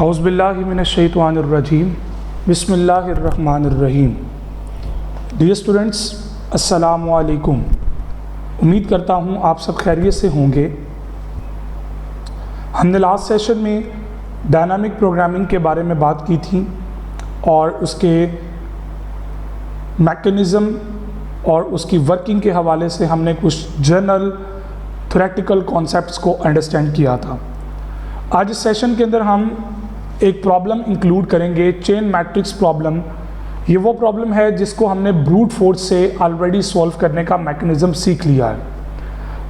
औज़ुबिल्लाहिमिनश्शैतानिर्रजीम बिस्मिल्लाहिर्रहमानिर्रहीम। Dear students, अस्सलामु अलैकुम। उम्मीद करता हूँ आप सब खैरियत से होंगे। हमने लास्ट सेशन में डायनामिक प्रोग्रामिंग के बारे में बात की थी और उसके मैकेनिज़्म और उसकी वर्किंग के हवाले से हमने कुछ जनरल थ्योरेटिकल कॉन्सेप्ट्स को अंडरस्टैंड किया था। आज इस सेशन के अंदर हम एक प्रॉब्लम इंक्लूड करेंगे, चेन मैट्रिक्स प्रॉब्लम। ये वो प्रॉब्लम है जिसको हमने ब्रूट फोर्स से ऑलरेडी सॉल्व करने का मैकेनिज़्म सीख लिया है।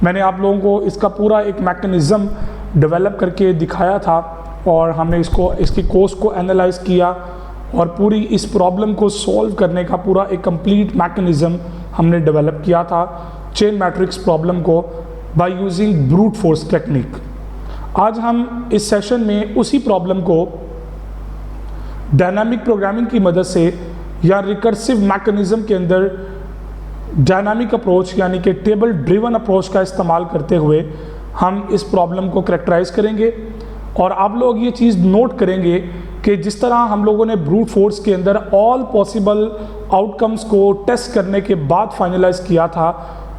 मैंने आप लोगों को इसका पूरा एक मैकेनिज़्म डेवलप करके दिखाया था और हमने इसकी कोर्स को एनालाइज किया और पूरी इस प्रॉब्लम को सॉल्व करने का पूरा एक कंप्लीट मैकेनिज़्म हमने डेवलप किया था चेन मैट्रिक्स प्रॉब्लम को by using brute force technique. आज हम इस सेशन में उसी प्रॉब्लम को डायनामिक प्रोग्रामिंग की मदद से या रिकर्सिव मैकेनिज़्म के अंदर डायनामिक अप्रोच यानी कि टेबल ड्रिवन अप्रोच का इस्तेमाल करते हुए हम इस प्रॉब्लम को करैक्टराइज करेंगे। और आप लोग ये चीज़ नोट करेंगे कि जिस तरह हम लोगों ने ब्रूट फोर्स के अंदर ऑल पॉसिबल आउटकम्स को टेस्ट करने के बाद फाइनलाइज किया था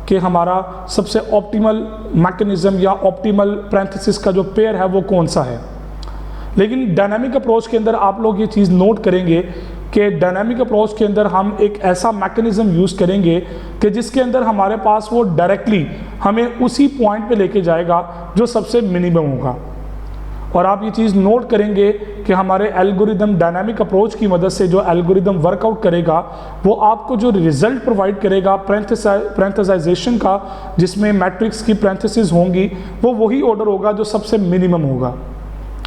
कि हमारा सबसे ऑप्टिमल मैकेनिज़्म या ऑप्टिमल पैरेंथेसिस का जो पेयर है वो कौन सा है। लेकिन डायनामिक अप्रोच के अंदर आप लोग ये चीज़ नोट करेंगे कि डायनामिक अप्रोच के अंदर हम एक ऐसा मैकेनिज़्म यूज़ करेंगे कि जिसके अंदर हमारे पास वो डायरेक्टली हमें उसी पॉइंट पे लेके जाएगा जो सबसे मिनिमम होगा। और आप ये चीज़ नोट करेंगे कि हमारे एल्गोरिदम डायनामिक अप्रोच की मदद से जो एल्गोरिदम वर्कआउट करेगा वो आपको जो रिजल्ट प्रोवाइड करेगा पैरेंथेसाइजेशन का, जिसमें मैट्रिक्स की पैरेंथेसिस होंगी, वो वही ऑर्डर होगा जो सबसे मिनिमम होगा।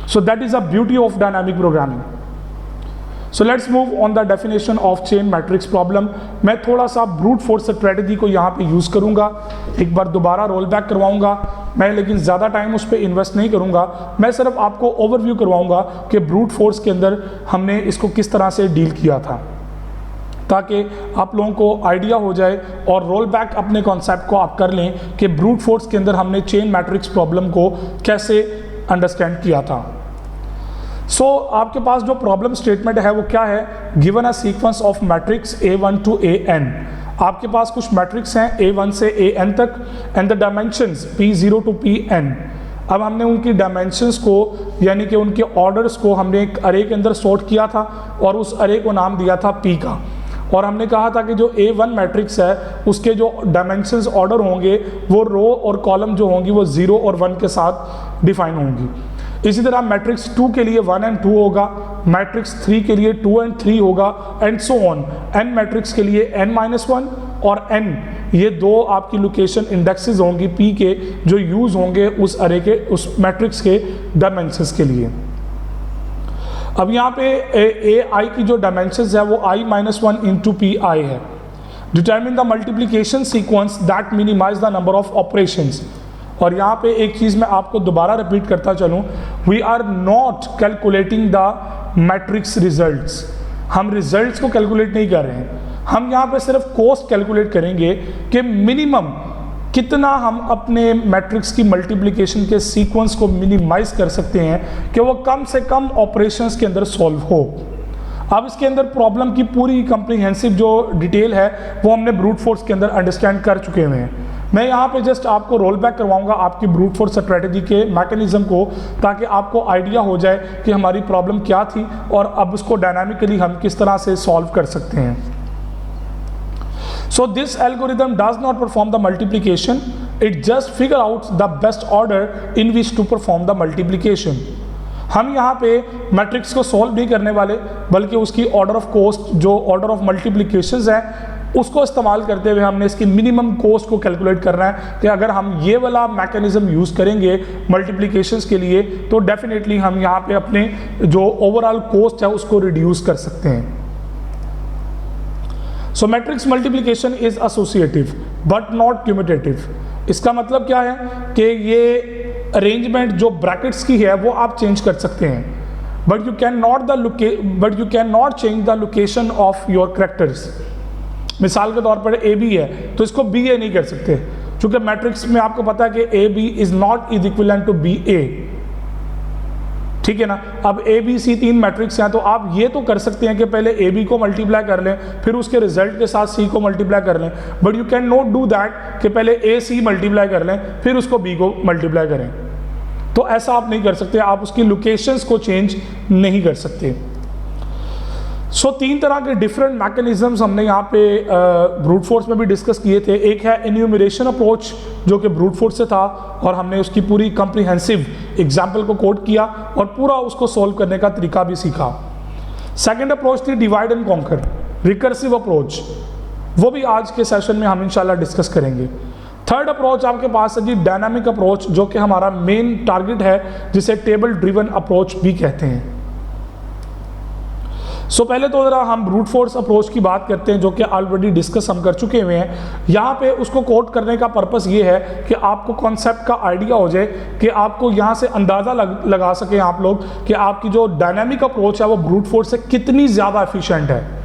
So that is a beauty of dynamic programming. So let's move on the definition of chain matrix problem. मैं थोड़ा सा ब्रूट फोर्स स्ट्रेटजी को यहाँ पे यूज़ करूँगा, एक बार दोबारा रोल बैक करवाऊँगा मैं, लेकिन ज़्यादा टाइम उस पर इन्वेस्ट नहीं करूँगा। मैं सिर्फ आपको ओवरव्यू करवाऊँगा कि ब्रूट फोर्स के अंदर हमने इसको किस तरह से डील किया था, ताकि आप लोगों को आइडिया हो जाए और रोल बैक अपने कॉन्सेप्ट को आप कर लें कि ब्रूट फोर्स के अंदर हमने चेन मैट्रिक्स प्रॉब्लम को कैसे अंडरस्टैंड किया था। सो आपके पास जो प्रॉब्लम स्टेटमेंट है वो क्या है, given a sequence of matrix A1 to AN। आपके पास कुछ मैट्रिक्स हैं A1 से AN तक and the dimensions P0 to Pn। अब हमने उनकी डायमेंशंस को यानी कि उनके ऑर्डर्स को हमने एक अरे के अंदर सॉर्ट किया था और उस अरे को नाम दिया था P का। और हमने कहा था कि जो A1 मैट्रिक्स है उसके जो डायमेंशंस ऑर्डर होंगे वो रो और कॉलम जो होंगी वो 0 और 1 के साथ डिफाइन होंगी। इसी तरह मैट्रिक्स 2 के लिए 1 and 2 होगा, मैट्रिक्स 3 के लिए 2 and 3 होगा and so on. n matrix के लिए n-1 और n, ये दो आपकी लोकेशन इंडेक्सेस होंगी p के जो यूज़ होंगे उस अरे के उस मैट्रिक्स के डायमेंशंस के लिए। अब यहाँ पे ai की जो डायमेंशंस है वो i-1 into pi है। Determine the multiplication sequence that minimise the number of operations. और यहाँ पे एक चीज़ मैं आपको दोबारा रिपीट करता चलूँ, we are not calculating the matrix results. हम रिजल्ट्स को कैलकुलेट नहीं कर रहे हैं, हम यहाँ पे सिर्फ कॉस्ट कैलकुलेट करेंगे कि मिनिमम कितना हम अपने मैट्रिक्स की मल्टीप्लिकेशन के सीक्वेंस को मिनिमाइज कर सकते हैं कि वो कम से कम ऑपरेशंस के अंदर सॉल्व हो। अब इसके अंदर प्रॉब्लम की पूरी कम्प्रीहेंसिव जो डिटेल है वो हमने ब्रूट फोर्स के अंदर अंडरस्टैंड कर चुके हुए हैं। मैं यहाँ पे जस्ट आपको रोल बैक करवाऊंगा आपकी ब्रूट फोर्स स्ट्रेटजी के मैकेनिज्म को, ताकि आपको आइडिया हो जाए कि हमारी प्रॉब्लम क्या थी और अब उसको डायनामिकली हम किस तरह से सॉल्व कर सकते हैं। So this algorithm does not perform the multiplication, it just figure out the best order in which to perform the multiplication. हम यहाँ पे मैट्रिक्स को सॉल्व नहीं करने वाले, बल्कि उसकी ऑर्डर ऑफ कॉस्ट जो ऑर्डर ऑफ मल्टीप्लिकेशंस है उसको इस्तेमाल करते हुए हमने इसकी मिनिमम कॉस्ट को कैलकुलेट करना है कि अगर हम ये वाला मैकेनिज्म यूज़ करेंगे मल्टीप्लिकेशंस के लिए तो डेफिनेटली हम यहाँ पे अपने जो ओवरऑल कॉस्ट है उसको रिड्यूस कर सकते हैं। So matrix multiplication is associative but not cumulative. इसका मतलब क्या है कि ये अरेंजमेंट जो ब्रैकेट्स की है वो आप चेंज कर सकते हैं, but you can not change the location of your characters. मिसाल के तौर पर ए बी है तो इसको बी ए नहीं कर सकते, क्योंकि मैट्रिक्स में आपको पता है कि A B is not is equivalent to B A. ठीक है ना। अब ए बी सी 3 मैट्रिक्स हैं, तो आप ये तो कर सकते हैं कि पहले ए बी को मल्टीप्लाई कर लें, फिर उसके रिजल्ट के साथ सी को मल्टीप्लाई कर लें, but you can not do that कि पहले ए सी मल्टीप्लाई कर लें फिर उसको बी को मल्टीप्लाई करें। तो ऐसा आप नहीं कर सकते, आप उसकी लोकेशंस को चेंज नहीं कर सकते। सो 3 तरह के डिफरेंट मैकेनिज्म्स हमने यहाँ पे ब्रूट फोर्स में भी डिस्कस किए थे। एक है इन्यूमरेशन अप्रोच जो कि ब्रूट फोर्स से था, और हमने उसकी पूरी कॉम्प्रिहेंसिव एग्जाम्पल को कोट किया और पूरा उसको सॉल्व करने का तरीका भी सीखा। सेकेंड अप्रोच थी divide and conquer, recursive approach, वो भी आज के सेशन में हम इंशाल्लाह डिस्कस करेंगे। थर्ड अप्रोच आपके पास है जी डायनामिक अप्रोच, जो कि हमारा मेन टारगेट है, जिसे टेबल ड्रिवन अप्रोच भी कहते हैं। सो पहले तो ज़रा हम ब्रूट फोर्स अप्रोच की बात करते हैं, जो कि ऑलरेडी डिस्कस हम कर चुके हुए हैं। यहाँ पे उसको कोट करने का पर्पस ये है कि आपको कॉन्सेप्ट का आइडिया हो जाए, कि आपको यहाँ से अंदाज़ा लगा सकें आप लोग कि आपकी जो डायनामिक अप्रोच है वो ब्रूट फोर्स से कितनी ज़्यादा एफिशिएंट है।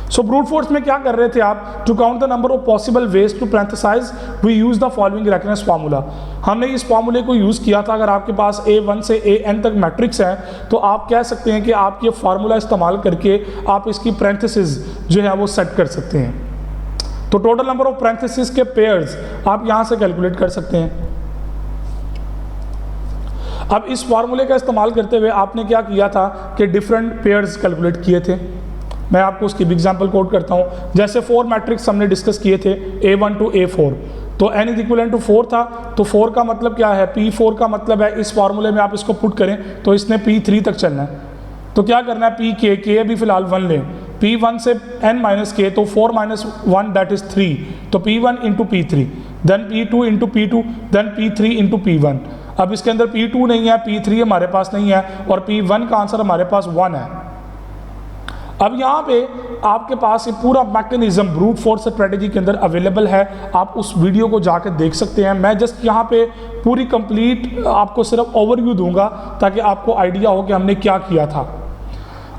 सो ब्रूट फोर्स में क्या कर रहे थे आप, to count the number of possible ways to parenthesise we use the following reference formula. हमने इस फार्मूले को यूज़ किया था। अगर आपके पास A1 से AN तक मैट्रिक्स है, तो आप कह सकते हैं कि आप ये फार्मूला इस्तेमाल करके आप इसकी पैरेंथेसिस जो है वो सेट कर सकते हैं। तो टोटल नंबर ऑफ पैरेंथेसिस के पेयर्स आप यहाँ से कैलकुलेट कर सकते हैं। अब इस फार्मूले का इस्तेमाल करते हुए आपने क्या किया था कि डिफरेंट पेयर्स कैलकुलेट किए थे। मैं आपको उसकी भी एग्जाम्पल कोट करता हूँ। जैसे 4 मैट्रिक्स हमने डिस्कस किए थे A1 to A4, तो n इज इक्वल टू 4 था। तो 4 का मतलब क्या है, P4 का मतलब है, इस फार्मूले में आप इसको पुट करें तो इसने P3 तक चलना है। तो क्या करना है, K अभी फिलहाल 1 लें, P1 से n माइनस K, तो 4 माइनस 1 दैट इज 3, तो P1 into P3, then P2 into P2, then P3 into P1। अब इसके अंदर P2 नहीं है, P3 हमारे पास नहीं है, और P1 का आंसर हमारे पास 1 है। अब यहाँ पे आपके पास ये पूरा मैकेनिज्म ब्रूट फोर्स स्ट्रेटेजी के अंदर अवेलेबल है, आप उस वीडियो को जाकर देख सकते हैं। मैं जस्ट यहाँ पे पूरी कंप्लीट आपको सिर्फ ओवरव्यू दूंगा ताकि आपको आइडिया हो कि हमने क्या किया था।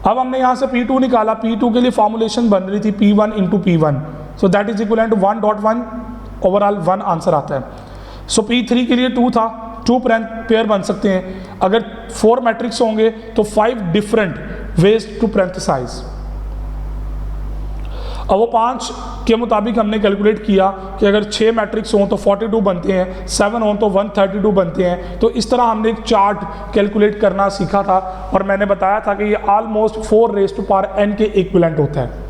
अब हमने यहाँ से P2 निकाला, P2 के लिए फॉर्मुलेशन बन रही थी P1 into P1, so that is equal to 1.1, overall 1 answer आता है। सो P3 के लिए 2 था, 2 पेयर बन सकते हैं। अगर 4 मैट्रिक्स होंगे तो 5 डिफरेंट वेज टू पैरेंथेसाइज। अब वो 5 के मुताबिक हमने कैलकुलेट किया कि अगर 6 मैट्रिक्स हों तो 42 बनते हैं, 7 हों तो 132 बनते हैं। तो इस तरह हमने एक चार्ट कैलकुलेट करना सीखा था, और मैंने बताया था कि ये almost 4 raise to power n के इक्विवेलेंट होता है।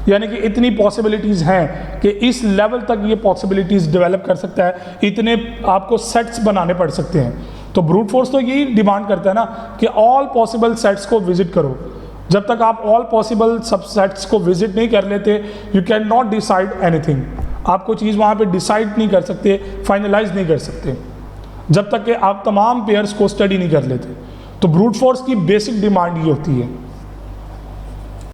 यानी कि इतनी पॉसिबिलिटीज़ हैं कि इस लेवल तक ये पॉसिबिलिटीज़ डेवलप कर सकता है, इतने आपको सेट्स बनाने पड़ सकते हैं। तो ब्रूट फोर्स तो यही डिमांड करता है ना कि ऑल पॉसिबल सेट्स को विजिट करो। जब तक आप ऑल पॉसिबल सबसेट्स को विजिट नहीं कर लेते, you can not decide anything. आप कोई चीज़ वहाँ पे डिसाइड नहीं कर सकते, फाइनलाइज नहीं कर सकते, जब तक कि आप तमाम पेयर्स को स्टडी नहीं कर लेते। तो ब्रूट फोर्स की बेसिक डिमांड ये होती है।